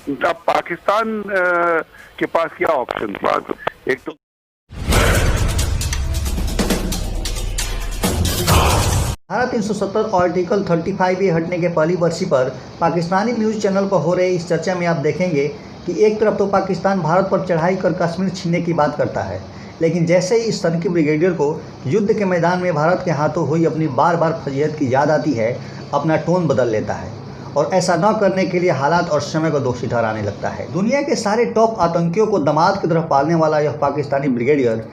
अब पाकिस्तान के पास क्या ऑप्शन था? एक तो धारा 370 और आर्टिकल 35A हटने के पहली बरसी पर पाकिस्तानी न्यूज़ चैनल पर हो रहे इस चर्चा में आप देखेंगे कि एक तरफ तो पाकिस्तान भारत पर चढ़ाई कर कश्मीर छीनने की बात करता है, लेकिन जैसे ही इस तनकी ब्रिगेडियर को युद्ध के मैदान में भारत के हाथों हुई अपनी बार बार फजीहत की याद आती है, अपना टोन बदल लेता है और ऐसा न करने के लिए हालात और समय को दोषी ठहराने लगता है। दुनिया के सारे टॉप आतंकियों को दमाद की तरफ पालने वाला यह पाकिस्तानी ब्रिगेडियर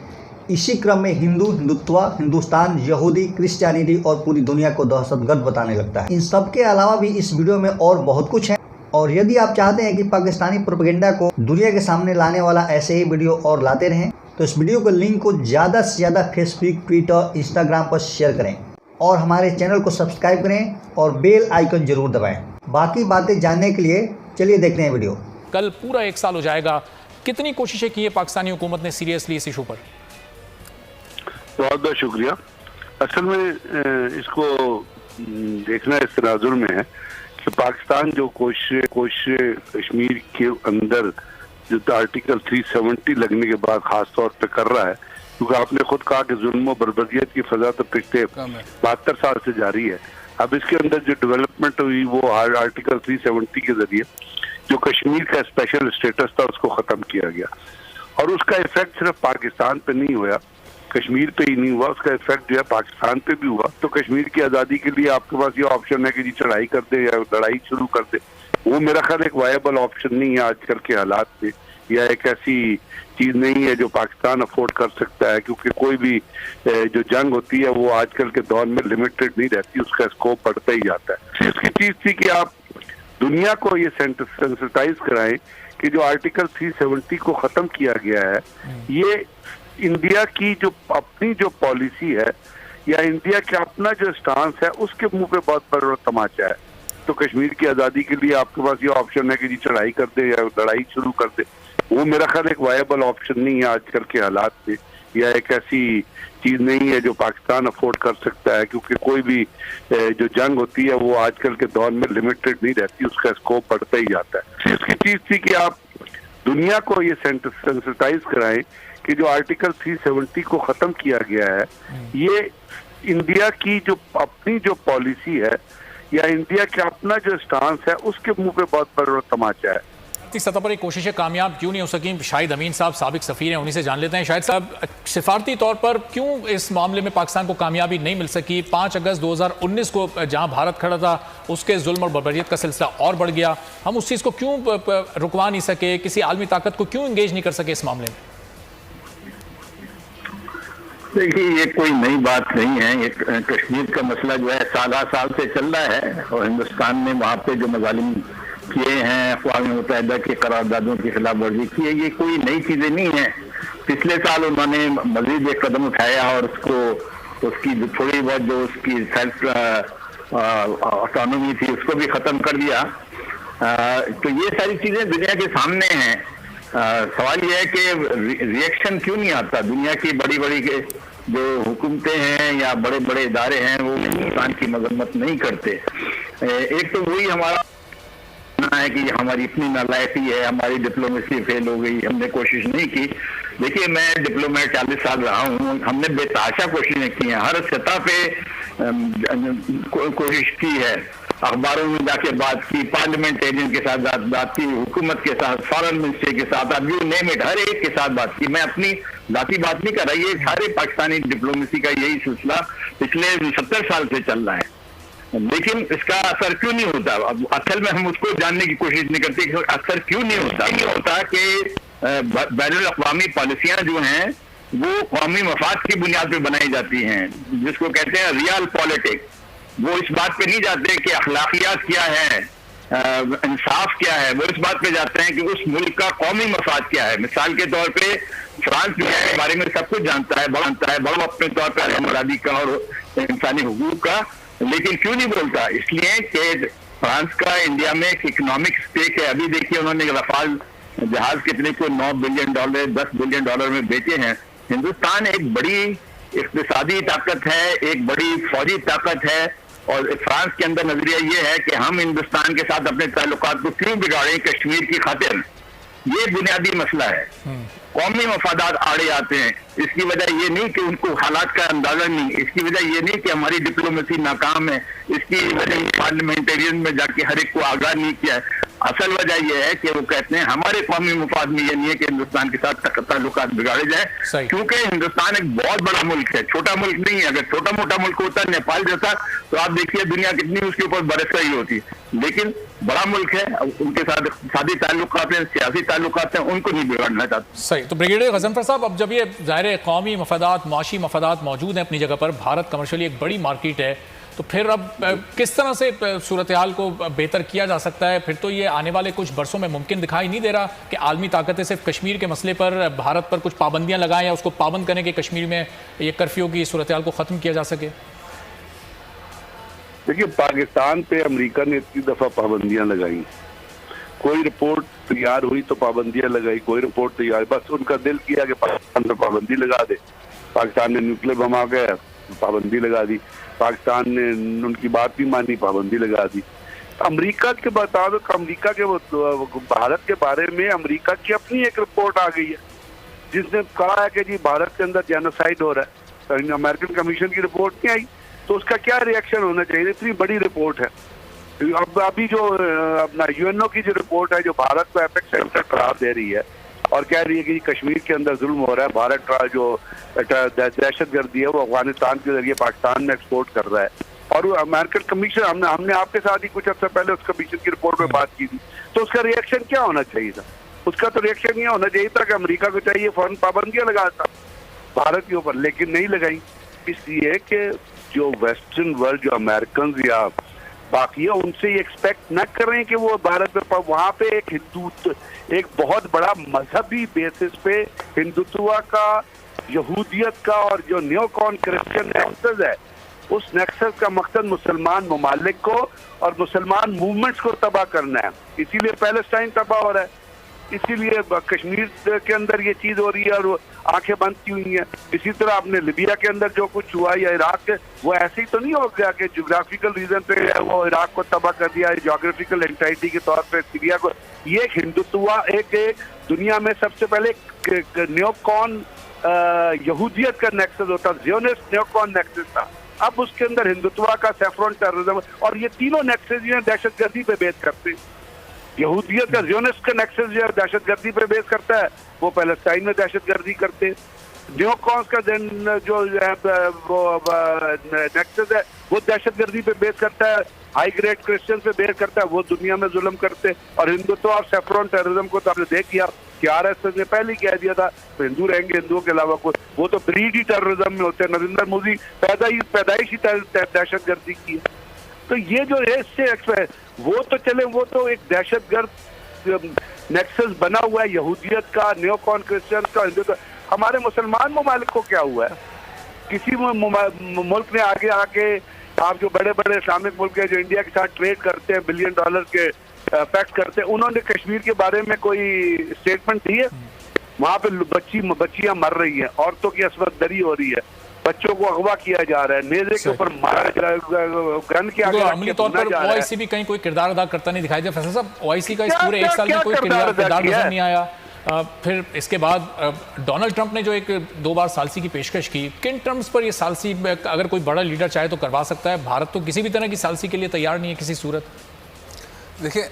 इसी क्रम में हिंदुत्व, हिंदुस्तान, यहूदी, क्रिश्चियनिटी और पूरी दुनिया को दहशतगर्द बताने लगता है। इन सब के अलावा भी इस वीडियो में और बहुत कुछ है, और यदि आप चाहते हैं कि पाकिस्तानी प्रोपेगेंडा को दुनिया के सामने लाने वाला ऐसे ही वीडियो और लाते रहें, तो इस वीडियो के लिंक को ज़्यादा से ज़्यादा फेसबुक, ट्विटर, इंस्टाग्राम पर शेयर करें और हमारे चैनल को सब्सक्राइब करें और बेल आइकन जरूर दबाएं। बाकी बातें जानने के लिए चलिए देखते हैं वीडियो। कल पूरा 1 साल हो जाएगा, कितनी कोशिशें की है पाकिस्तानी हुकूमत ने सीरियसली इस इशू पर? बहुत बहुत शुक्रिया। असल में इसको देखना इस तनाजुर में है कि पाकिस्तान जो कोशिशें कश्मीर के अंदर जो आर्टिकल 370 लगने के बाद खास तौर पे कर रहा है, क्योंकि आपने खुद कहा कि जुल्म और बर्बरियत की फजा तो पिछले 72 साल से जारी है। अब इसके अंदर जो डेवलपमेंट हुई वो आर्टिकल 370 के जरिए जो कश्मीर का स्पेशल स्टेटस था उसको खत्म किया गया, और उसका इफेक्ट सिर्फ पाकिस्तान पे नहीं हुआ, कश्मीर पे ही नहीं हुआ, उसका इफेक्ट जो है पाकिस्तान पे भी हुआ। तो कश्मीर की आज़ादी के लिए आपके पास ये ऑप्शन है कि जी चढ़ाई कर दे या लड़ाई शुरू कर दे, वो मेरा ख्याल एक वायबल ऑप्शन नहीं है आजकल के हालात में, या एक ऐसी चीज नहीं है जो पाकिस्तान अफोर्ड कर सकता है, क्योंकि कोई भी जो जंग होती है वो आजकल के दौर में लिमिटेड नहीं रहती, उसका स्कोप बढ़ता ही जाता है। इसकी चीज थी कि आप दुनिया को ये सेंसिटाइज कराएं कि जो आर्टिकल 370 को खत्म किया गया है, ये इंडिया की जो अपनी जो पॉलिसी है या इंडिया का अपना जो स्टांस है उसके मुंह पे बहुत बड़ा तमाचा है। तो कश्मीर की आज़ादी के लिए आपके पास ये ऑप्शन है कि जी चढ़ाई कर दे या लड़ाई शुरू कर दे, वो मेरा ख्याल एक वायबल ऑप्शन नहीं है आजकल के हालात में, या एक ऐसी चीज नहीं है जो पाकिस्तान अफोर्ड कर सकता है, क्योंकि कोई भी जो जंग होती है वो आजकल के दौर में लिमिटेड नहीं रहती, उसका स्कोप बढ़ता ही जाता है। इसकी चीज थी कि आप दुनिया को ये सेंसिटाइज कराएं कि जो आर्टिकल 370 को खत्म किया गया है, ये इंडिया की जो अपनी जो पॉलिसी है या इंडिया का अपना जो स्टांस है उसके मुंह पे बहुत बड़ा तमाचा है। सतह पर ये कोशिशें कामयाब क्यों नहीं हो सकी? शाहिद अमीन साहब साबिक सफीर हैं, उन्हीं से जान लेते हैं। शाहिद साहब, सिफारती तौर पर क्यों इस मामले में पाकिस्तान को कामयाबी नहीं मिल सकी? 5 अगस्त 2019 को जहां भारत खड़ा था उसके जुल्म और बर्बरियत का सिलसिला और बढ़ गया, हम उस चीज़ को क्यों रुकवा नहीं सके? किसी आलमी ताकत को क्यों इंगेज नहीं कर सके इस मामले में? देखिए, ये कोई नई बात नहीं है। ये कश्मीर का मसला जो है साल से चल रहा है, और हिंदुस्तान ने वहाँ पे जो मजालिम किए हैं, अक़वाम मुत्तहिदा की करारदादों की खिलाफ वर्जी की है, ये कोई नई चीजें नहीं है। पिछले साल उन्होंने मजीद एक कदम उठाया और उसकी जो थोड़ी बहुत जो उसकी सेल्फ ऑटोनॉमी थी उसको भी खत्म कर दिया। तो ये सारी चीजें दुनिया के सामने हैं। सवाल यह है कि रिएक्शन क्यों नहीं आता? दुनिया की बड़ी बड़ी जो हुकूमतें हैं या बड़े बड़े इदारे हैं वो हिंदुस्तान की मजम्मत नहीं करते। एक तो वही हमारा है कि हमारी इतनी नालायकी है, हमारी डिप्लोमेसी फेल हो गई, हमने कोशिश नहीं की। देखिए, मैं डिप्लोमेट 40 साल रहा हूँ, हमने बेतहाशा कोशिशें की हैं, हर सतह पे कोशिश की है, अखबारों में जाके बात की, पार्लियामेंट एजेंट के साथ बात की, हुकूमत के साथ, फॉरेन मिनिस्ट्री के साथ, अब यू नेम इट, हर एक के साथ बात की। मैं अपनी जाती बात नहीं कर रहा, ये सारे पाकिस्तानी डिप्लोमेसी का यही सिलसिला पिछले 70 साल से चल रहा है, लेकिन इसका असर क्यों नहीं होता? अब असल में हम उसको जानने की कोशिश नहीं करते कि असर क्यों नहीं होता कि बैनुल अक़वामी पॉलिसियां जो हैं वो कौमी मफाद की बुनियाद पे बनाई जाती हैं, जिसको कहते हैं रियल पॉलिटिक्स। वो इस बात पे नहीं जाते कि अखलाकियात क्या है, इंसाफ क्या है, वो इस बात पे जाते हैं कि उस मुल्क का कौमी मफाद क्या है। मिसाल के तौर पे फ्रांस दुनिया के बारे में सब कुछ जानता है, बड़ा अपने तौर पर आज़ादी का और इंसानी हुकूक का, लेकिन क्यों नहीं बोलता? इसलिए कि फ्रांस का इंडिया में एक इकोनॉमिक स्टेक है। अभी देखिए, उन्होंने रफाल जहाज कितने को $9 बिलियन, $10 बिलियन में बेचे हैं। हिंदुस्तान एक बड़ी इक्तिसादी ताकत है, एक बड़ी फौजी ताकत है, और फ्रांस के अंदर नजरिया ये है कि हम हिंदुस्तान के साथ अपने ताल्लुकात को क्यों बिगाड़े कश्मीर की खातिर। ये बुनियादी मसला है। कौमी मफादात आड़े आते हैं। इसकी वजह ये नहीं कि उनको हालात का अंदाजा नहीं, इसकी वजह ये नहीं कि हमारी डिप्लोमेसी नाकाम है, इसकी वजह पार्लियामेंटेरियन में जाके हर एक को आगाह नहीं किया है। असल वजह यह है कि वो कहते हैं हमारे कौमी मफाद में ये नहीं है कि हिंदुस्तान के साथ ताल्लुकात बिगाड़े जाए, क्योंकि हिंदुस्तान एक बहुत बड़ा मुल्क है, छोटा मुल्क नहीं है। अगर छोटा मोटा मुल्क होता नेपाल जैसा तो आप देखिए दुनिया कितनी उसके ऊपर बरस रही होती, लेकिन बड़ा मुल्क है, उनके साथ सादी ताल्लुकात हैं, सियासी ताल्लुकात हैं, उनको नहीं बिगाड़ना चाहते। सही। तो ब्रिगेडियर गजनफर साहब, अब जब ये ज़ाहिर कौमी मफादात, माशी मफादात मौजूद हैं अपनी जगह पर, भारत कमर्शियली एक बड़ी मार्केट है, तो फिर अब किस तरह से सूरत हाल को बेहतर किया जा सकता है? फिर तो ये आने वाले कुछ बरसों में मुमकिन दिखाई नहीं दे रहा कि आलमी ताकतें सिर्फ कश्मीर के मसले पर भारत पर कुछ पाबंदियां लगाएं या उसको पाबंद करें कि कश्मीर में ये कर्फ्यू की सूरत हाल को ख़त्म किया जा सके। देखिए, पाकिस्तान पे अमेरिका ने इतनी दफा पाबंदियां लगाई, कोई रिपोर्ट तैयार हुई तो पाबंदियां लगाई, कोई रिपोर्ट तैयार, बस उनका दिल किया कि पाकिस्तान पे पाबंदी लगा दे। पाकिस्तान ने न्यूक्लियर बम आ गया, पाबंदी लगा दी। पाकिस्तान ने उनकी बात नहीं मानी, पाबंदी लगा दी। अमेरिका के बता दो, अमेरिका के भारत के बारे में अमेरिका की अपनी एक रिपोर्ट आ गई है जिसने कहा है कि जी भारत के अंदर जेनोसाइड हो रहा है। अमेरिकन कमीशन की रिपोर्ट नहीं आई, तो उसका क्या रिएक्शन होना चाहिए? इतनी बड़ी रिपोर्ट है। अब अभी जो अपना यूएनओ की जो रिपोर्ट है, जो भारत को एपेक्स सेंटर करार दे रही है और कह रही है कि कश्मीर के अंदर जुल्म हो रहा है, भारत का जो दहशतगर्दी है वो अफगानिस्तान के जरिए पाकिस्तान में एक्सपोर्ट कर रहा है। और वो अमेरिकन कमीशन, हमने आपके साथ ही कुछ अर्सा पहले उस कमीशन की रिपोर्ट में बात की थी, तो उसका रिएक्शन क्या होना चाहिए था? उसका तो रिएक्शन ये होना चाहिए था कि अमेरिका को चाहिए फौरन पाबंदियां लगाता भारत के ऊपर, लेकिन नहीं लगाई। इसलिए कि जो वेस्टर्न वर्ल्ड, जो अमेरिकन या बाकी है, उनसे ये एक्सपेक्ट न करें कि वो भारत में वहाँ पे एक हिंदुत्व, एक बहुत बड़ा मजहबी बेसिस पे हिंदुत्व का, यहूदियत का और जो न्योकॉन क्रिश्चियन नेक्सस है, उस नेक्सस का मकसद मुसलमान ममालिक को और मुसलमान मूवमेंट्स को तबाह करना है। इसीलिए पैलेस्टाइन तबाह हो रहा है, इसीलिए कश्मीर के अंदर ये चीज हो रही है और आंखें बंद की हुई हैं। इसी तरह आपने लिबिया के अंदर जो कुछ हुआ या इराक के, वो ऐसे ही तो नहीं हो गया कि ज्योग्राफिकल रीजन पे वो इराक को तबाह कर दिया, ज्योग्राफिकल एंटाइटी के तौर पे सीरिया को। ये हिंदुत्व एक दुनिया में सबसे पहले न्योकॉन यहूदियत का नेक्सस होता, ज़ियोनिस्ट न्योकॉन नेक्सस था। अब उसके अंदर हिंदुत्व का, सैफ्रॉन टेररिज्म, और ये तीनों नेक्सस जो है दहशतगर्दी पे बेस करते हैं। यहूदियत का ज़ियोनिस्ट का नेक्सस जो है दहशतगर्दी पे बेस करता है, वो पैलेस्टाइन में दहशतगर्दी करते हैं। न्योकॉन्स का जो नेक्सस है वो दहशतगर्दी पे बेस करता है, हाई ग्रेड क्रिश्चियन पे बेस करता है, वो दुनिया में जुल्म करते हैं। और हिंदुत्व और सैफ्रॉन टेररिज्म को तो आपने देख लिया कि आरएसएस ने पहले ही कह दिया था तो हिंदू रहेंगे, हिंदुओं के अलावा कोई, वो तो ब्रीड ही टेररिज्म में होते हैं। नरेंद्र मोदी पैदाइश ही दहशतगर्दी की है। तो ये जो है इससे वो तो चले, वो तो एक दहशतगर्द नेक्सस बना हुआ है यहूदियत का, न्योकॉन क्रिश्चियन का, हिंदुत्व। हमारे मुसलमान ममालिक को क्या हुआ है? किसी मुल्क ने आगे आके, आप जो बड़े बड़े इस्लामिक मुल्क है जो इंडिया के साथ ट्रेड करते हैं, $1 बिलियन के पैक्ट करते हैं, उन्होंने कश्मीर के बारे में कोई स्टेटमेंट दी है? वहाँ पे बच्चियां मर रही हैं, औरतों की अस्मत दरी हो रही है, बच्चों को अगवा किया जा रहा है, नेज़े के ऊपर मारा जा रहा है, गन के आगे अमली तौर पर ओआईसी भी कहीं कोई किरदार अदा करता नहीं दिखाई दे। फैसल साहब, ओआईसी का इस पूरे एक साल में कोई किरदार नजर नहीं आया। फिर इसके बाद डोनाल्ड ट्रंप ने जो 2 बार सालसी की पेशकश की, किन टर्म्स पर ये सालसी, अगर कोई बड़ा लीडर चाहे तो करवा सकता है? भारत तो किसी भी तरह की सालसी के लिए तैयार नहीं है किसी सूरत। देखिए,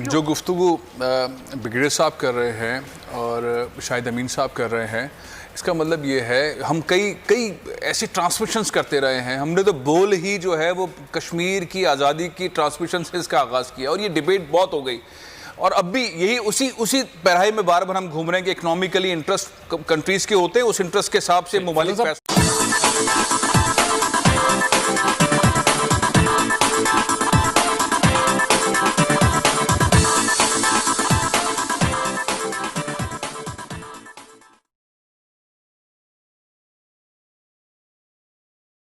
जो गुफ्तगू ब्रिगेडियर साहब कर रहे हैं और शाहिद अमीन साहब कर रहे हैं, इसका मतलब ये है हम कई ऐसे ट्रांसमिशंस करते रहे हैं। हमने तो बोल ही जो है वो कश्मीर की आज़ादी की ट्रांसमिशन से इसका आगाज़ किया और ये डिबेट बहुत हो गई और अब भी यही उसी पैराहे में बार बार हम घूम रहे हैं कि इकोनॉमिकली इंटरेस्ट कंट्रीज़ के होते हैं, उस इंटरेस्ट के हिसाब से मुमालिक फैसला